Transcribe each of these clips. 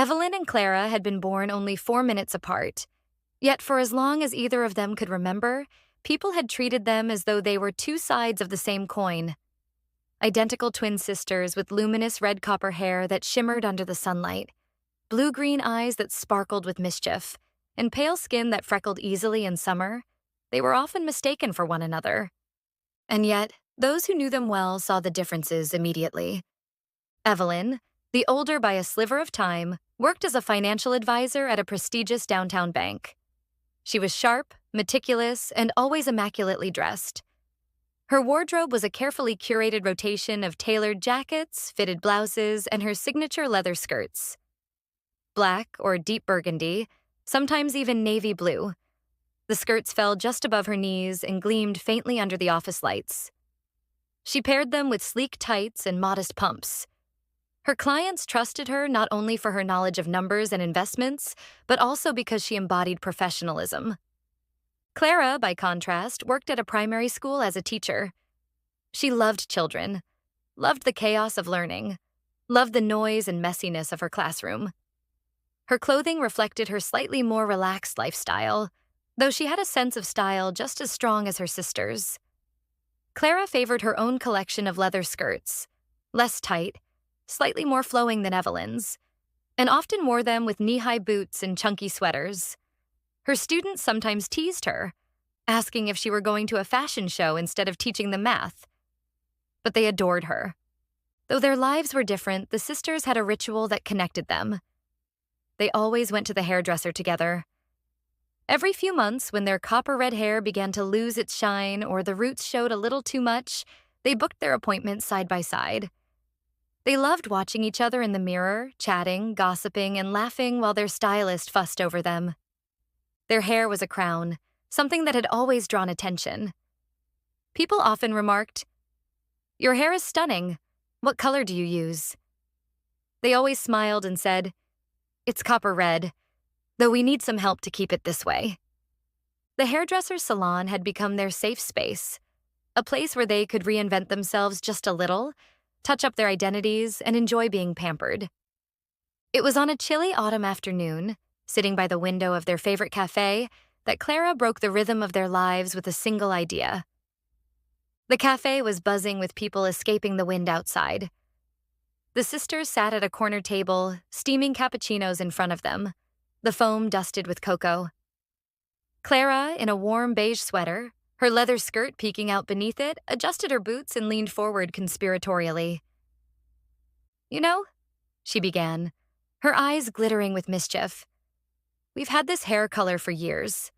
Evelyn and Clara had been born only 4 minutes apart, yet for as long as either of them could remember, people had treated them as though they were two sides of the same coin. Identical twin sisters with luminous red copper hair that shimmered under the sunlight, blue-green eyes that sparkled with mischief, and pale skin that freckled easily in summer, they were often mistaken for one another. And yet, those who knew them well saw the differences immediately. Evelyn, the older by a sliver of time, worked as a financial advisor at a prestigious downtown bank. She was sharp, meticulous, and always immaculately dressed. Her wardrobe was a carefully curated rotation of tailored jackets, fitted blouses, and her signature leather skirts. Black or deep burgundy, sometimes even navy blue. The skirts fell just above her knees and gleamed faintly under the office lights. She paired them with sleek tights and modest pumps. Her clients trusted her not only for her knowledge of numbers and investments, but also because she embodied professionalism. Clara, by contrast, worked at a primary school as a teacher. She loved children, loved the chaos of learning, loved the noise and messiness of her classroom. Her clothing reflected her slightly more relaxed lifestyle, though she had a sense of style just as strong as her sisters. Clara favored her own collection of leather skirts, less tight, slightly more flowing than Evelyn's, and often wore them with knee-high boots and chunky sweaters. Her students sometimes teased her, asking if she were going to a fashion show instead of teaching them math. But they adored her. Though their lives were different, the sisters had a ritual that connected them. They always went to the hairdresser together. Every few months, when their copper-red hair began to lose its shine or the roots showed a little too much, they booked their appointments side by side. They loved watching each other in the mirror, chatting, gossiping, and laughing while their stylist fussed over them. Their hair was a crown, something that had always drawn attention. People often remarked, "Your hair is stunning. What color do you use?" They always smiled and said, "It's copper red, though we need some help to keep it this way." The hairdresser's salon had become their safe space, a place where they could reinvent themselves just a little, touch up their identities, and enjoy being pampered. It was on a chilly autumn afternoon, sitting by the window of their favorite cafe, that Clara broke the rhythm of their lives with a single idea. The cafe was buzzing with people escaping the wind outside. The sisters sat at a corner table, steaming cappuccinos in front of them, the foam dusted with cocoa. Clara, in a warm beige sweater, her leather skirt peeking out beneath it, adjusted her boots and leaned forward conspiratorially. "You know," she began, her eyes glittering with mischief, "we've had this hair color for years."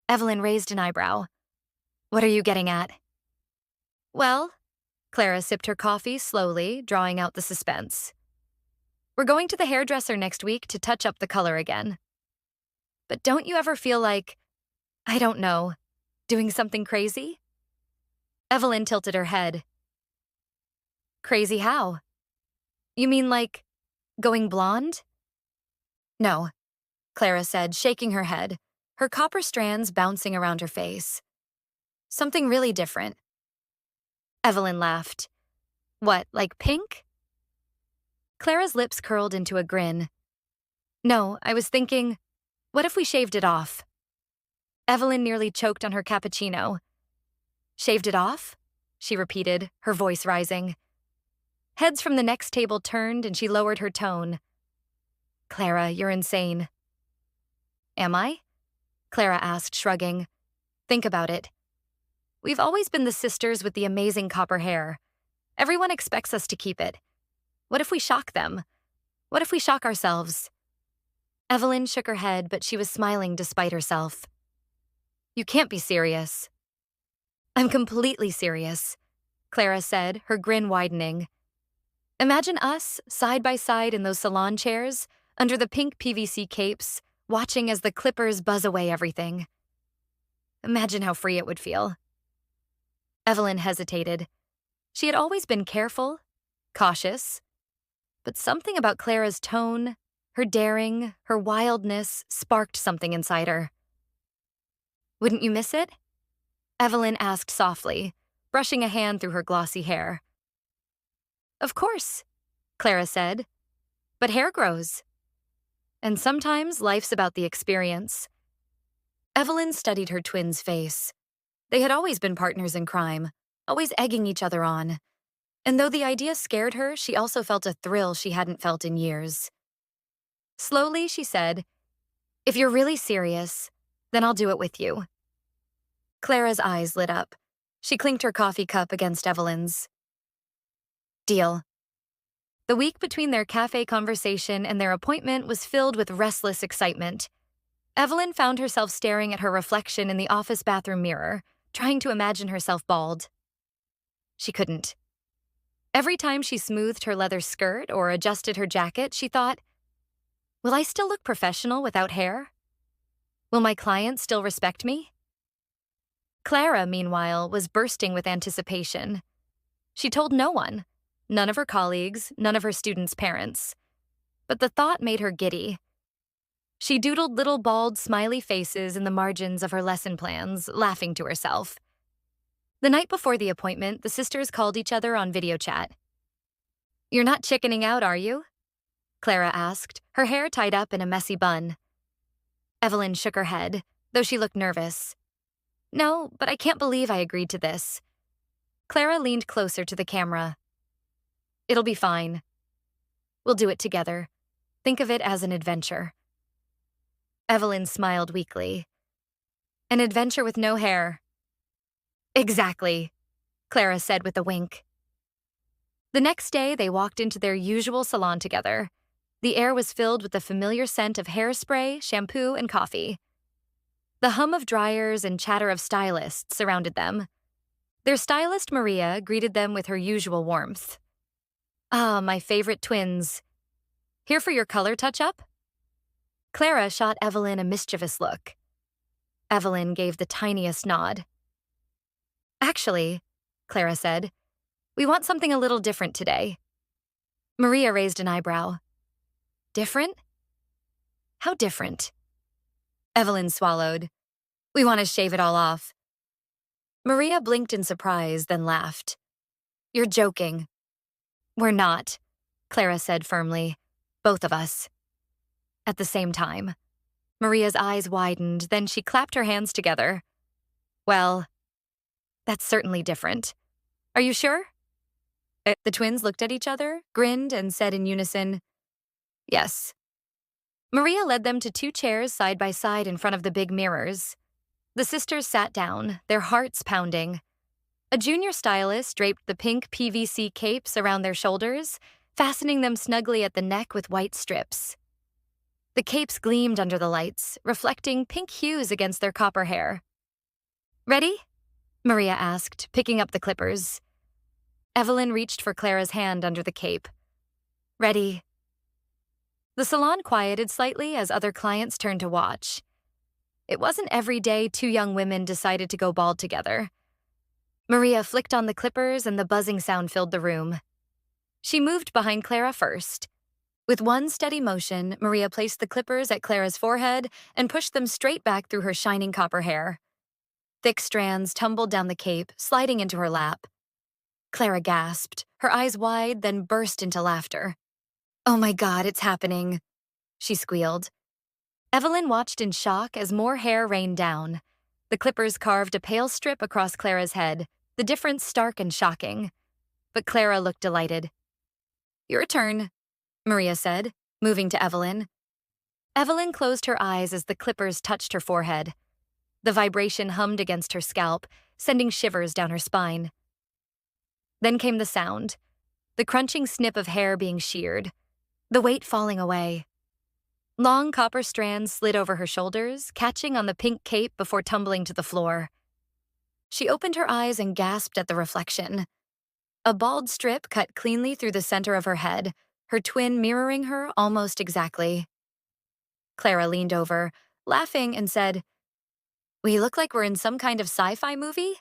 Evelyn raised an eyebrow. "What are you getting at?" "Well," Clara sipped her coffee slowly, drawing out the suspense. "We're going to the hairdresser next week to touch up the color again. But don't you ever feel like, I don't know, doing something crazy?" Evelyn tilted her head. "Crazy how? You mean like going blonde?" "No," Clara said, shaking her head, her copper strands bouncing around her face. "Something really different." Evelyn laughed. "What, like pink?" Clara's lips curled into a grin. "No, I was thinking, what if we shaved it off?" Evelyn nearly choked on her cappuccino. "Shaved it off?" she repeated, her voice rising. Heads from the next table turned and she lowered her tone. "Clara, you're insane." "Am I?" Clara asked, shrugging. "Think about it. We've always been the sisters with the amazing copper hair. Everyone expects us to keep it. What if we shock them? What if we shock ourselves?" Evelyn shook her head, but she was smiling despite herself. "You can't be serious." "I'm completely serious," Clara said, her grin widening. "Imagine us, side by side in those salon chairs, under the pink PVC capes, watching as the clippers buzz away everything. Imagine how free it would feel." Evelyn hesitated. She had always been careful, cautious, but something about Clara's tone, her daring, her wildness, sparked something inside her. "Wouldn't you miss it?" Evelyn asked softly, brushing a hand through her glossy hair. "Of course," Clara said. But hair grows. And sometimes life's about the experience. Evelyn studied her twin's face. They had always been partners in crime, always egging each other on. And though the idea scared her, she also felt a thrill she hadn't felt in years. Slowly, she said, "If you're really serious, then I'll do it with you." Clara's eyes lit up. She clinked her coffee cup against Evelyn's. Deal. The week between their cafe conversation and their appointment was filled with restless excitement. Evelyn found herself staring at her reflection in the office bathroom mirror, trying to imagine herself bald. She couldn't. Every time she smoothed her leather skirt or adjusted her jacket, she thought, will I still look professional without hair? Will my clients still respect me? Clara, meanwhile, was bursting with anticipation. She told no one, none of her colleagues, none of her students' parents. But the thought made her giddy. She doodled little bald, smiley faces in the margins of her lesson plans, laughing to herself. The night before the appointment, the sisters called each other on video chat. "You're not chickening out, are you?" Clara asked, her hair tied up in a messy bun. Evelyn shook her head, though she looked nervous. "No, but I can't believe I agreed to this." Clara leaned closer to the camera. "It'll be fine. We'll do it together. Think of it as an adventure." Evelyn smiled weakly. "An adventure with no hair." "Exactly," Clara said with a wink. The next day, they walked into their usual salon together. The air was filled with the familiar scent of hairspray, shampoo, and coffee. The hum of dryers and chatter of stylists surrounded them. Their stylist, Maria, greeted them with her usual warmth. "Ah, my favorite twins. Here for your color touch-up?" Clara shot Evelyn a mischievous look. Evelyn gave the tiniest nod. "Actually," Clara said, "we want something a little different today." Maria raised an eyebrow. "Different? How different?" Evelyn swallowed. "We want to shave it all off." Maria blinked in surprise, then laughed. "You're joking." "We're not," Clara said firmly. "Both of us." At the same time. Maria's eyes widened, then she clapped her hands together. "Well, that's certainly different. Are you sure?" The twins looked at each other, grinned, and said in unison, "Yes." Maria led them to 2 chairs side by side in front of the big mirrors. The sisters sat down, their hearts pounding. A junior stylist draped the pink PVC capes around their shoulders, fastening them snugly at the neck with white strips. The capes gleamed under the lights, reflecting pink hues against their copper hair. "Ready?" Maria asked, picking up the clippers. Evelyn reached for Clara's hand under the cape. "Ready." The salon quieted slightly as other clients turned to watch. It wasn't every day 2 young women decided to go bald together. Maria flicked on the clippers and the buzzing sound filled the room. She moved behind Clara first. With one steady motion, Maria placed the clippers at Clara's forehead and pushed them straight back through her shining copper hair. Thick strands tumbled down the cape, sliding into her lap. Clara gasped, her eyes wide, then burst into laughter. "Oh my God, it's happening," she squealed. Evelyn watched in shock as more hair rained down. The clippers carved a pale strip across Clara's head, the difference stark and shocking. But Clara looked delighted. "Your turn," Maria said, moving to Evelyn. Evelyn closed her eyes as the clippers touched her forehead. The vibration hummed against her scalp, sending shivers down her spine. Then came the sound, the crunching snip of hair being sheared, the weight falling away. Long copper strands slid over her shoulders, catching on the pink cape before tumbling to the floor. She opened her eyes and gasped at the reflection. A bald strip cut cleanly through the center of her head, her twin mirroring her almost exactly. Clara leaned over, laughing, and said, "We look like we're in some kind of sci-fi movie?"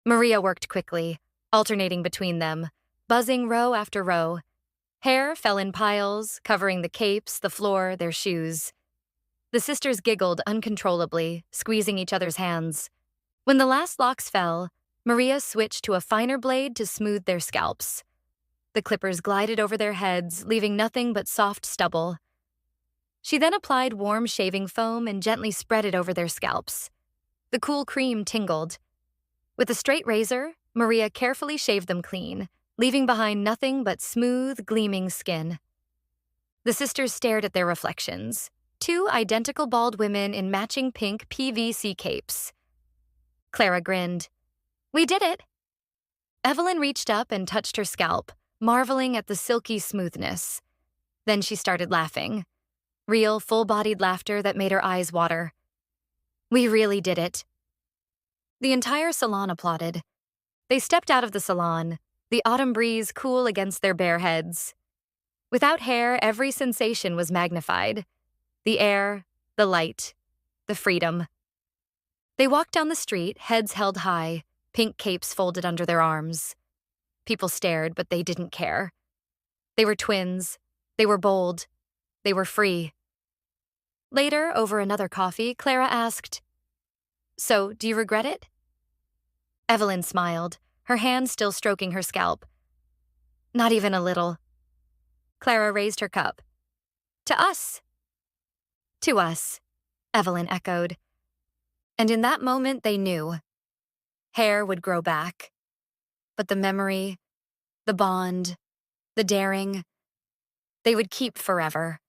Maria worked quickly, alternating between them, buzzing row after row. Hair fell in piles, covering the capes, the floor, their shoes. The sisters giggled uncontrollably, squeezing each other's hands. When the last locks fell, Maria switched to a finer blade to smooth their scalps. The clippers glided over their heads, leaving nothing but soft stubble. She then applied warm shaving foam and gently spread it over their scalps. The cool cream tingled. With a straight razor, Maria carefully shaved them clean, leaving behind nothing but smooth, gleaming skin. The sisters stared at their reflections, two identical bald women in matching pink PVC capes. Clara grinned. "We did it!" Evelyn reached up and touched her scalp, marveling at the silky smoothness. Then she started laughing. Real, full-bodied laughter that made her eyes water. "We really did it." The entire salon applauded. They stepped out of the salon, the autumn breeze cool against their bare heads. Without hair, every sensation was magnified. The air, the light, the freedom. They walked down the street, heads held high, pink capes folded under their arms. People stared, but they didn't care. They were twins. They were bold. They were free. Later, over another coffee, Clara asked, "So, do you regret it?" Evelyn smiled, her hand still stroking her scalp. "Not even a little." Clara raised her cup. "To us." "To us," Evelyn echoed. And in that moment they knew. Hair would grow back. But the memory, the bond, the daring, they would keep forever.